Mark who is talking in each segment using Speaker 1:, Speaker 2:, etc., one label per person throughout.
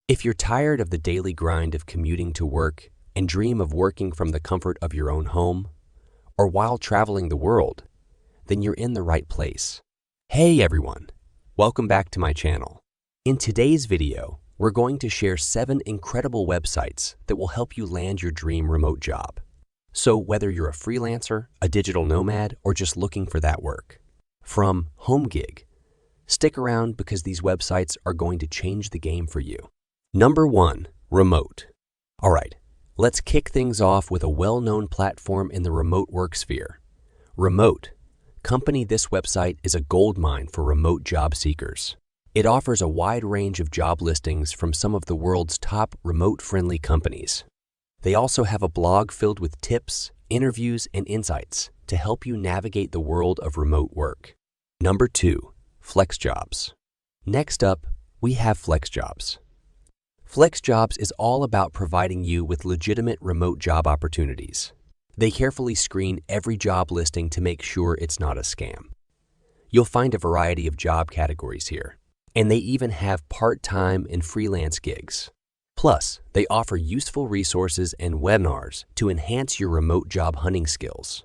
Speaker 1: If you're tired of the daily grind of commuting to work and dream of working from the comfort of your own home or while traveling the world, then you're in the right place. Hey everyone, welcome back to my channel. In today's video, we're going to share 7 incredible websites that will help you land your dream remote job. So whether you're a freelancer, a digital nomad, or just looking for that work, from home gig, stick around because these websites are going to change the game for you. Number 1, Remote. All right, let's kick things off with a well-known platform in the remote work sphere. Remote. This website is a goldmine for remote job seekers. It offers a wide range of job listings from some of the world's top remote-friendly companies. They also have a blog filled with tips, interviews, and insights to help you navigate the world of remote work. Number 2, FlexJobs. Next up, we have FlexJobs. FlexJobs is all about providing you with legitimate remote job opportunities. They carefully screen every job listing to make sure it's not a scam. You'll find a variety of job categories here, and they even have part-time and freelance gigs. Plus, they offer useful resources and webinars to enhance your remote job hunting skills.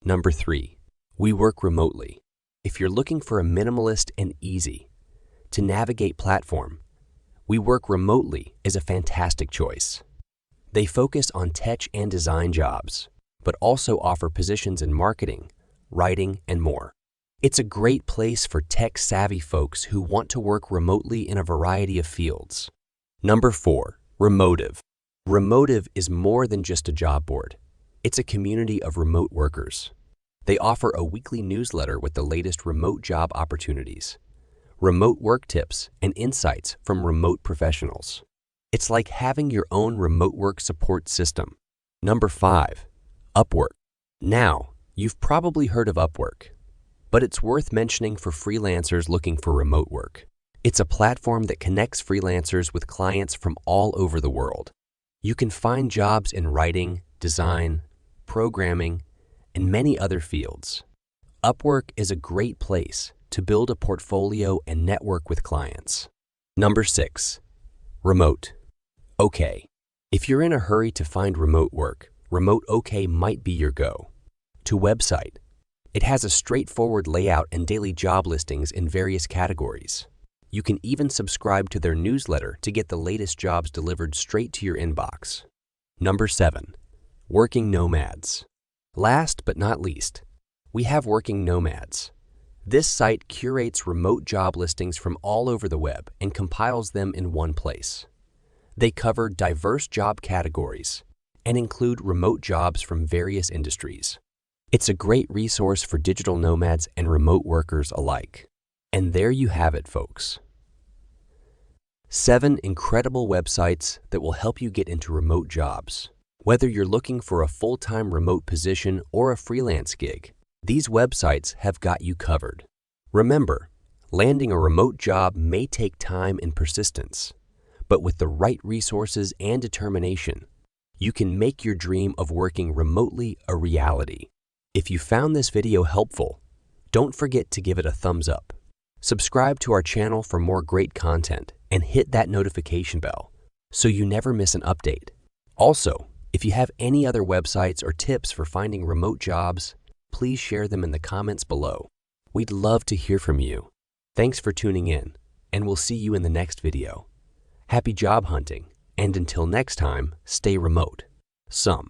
Speaker 1: Number 3, we work remotely. If you're looking for a minimalist and easy to navigate platform, We Work Remotely is a fantastic choice. They focus on tech and design jobs, but also offer positions in marketing, writing, and more. It's a great place for tech-savvy folks who want to work remotely in a variety of fields. Number 4, Remotive. Remotive is more than just a job board. It's a community of remote workers. They offer a weekly newsletter with the latest remote job opportunities, remote work tips, and insights from remote professionals. It's like having your own remote work support system. Number 5, Upwork. Now, you've probably heard of Upwork, but it's worth mentioning for freelancers looking for remote work. It's a platform that connects freelancers with clients from all over the world. You can find jobs in writing, design, programming, and many other fields. Upwork is a great place to build a portfolio and network with clients. Number 6, Remote OK. If you're in a hurry to find remote work, Remote OK might be your go. To website. It has a straightforward layout and daily job listings in various categories. You can even subscribe to their newsletter to get the latest jobs delivered straight to your inbox. Number 7, Working Nomads. Last but not least, we have Working Nomads. This site curates remote job listings from all over the web and compiles them in one place. They cover diverse job categories and include remote jobs from various industries. It's a great resource for digital nomads and remote workers alike. And there you have it, folks. 7 incredible websites that will help you get into remote jobs. Whether you're looking for a full-time remote position or a freelance gig, these websites have got you covered. Remember, landing a remote job may take time and persistence, but with the right resources and determination, you can make your dream of working remotely a reality. If you found this video helpful, don't forget to give it a thumbs up. Subscribe to our channel for more great content and hit that notification bell so you never miss an update. Also, if you have any other websites or tips for finding remote jobs, please share them in the comments below. We'd love to hear from you. Thanks for tuning in, and we'll see you in the next video. Happy job hunting, and until next time, stay remote. Some.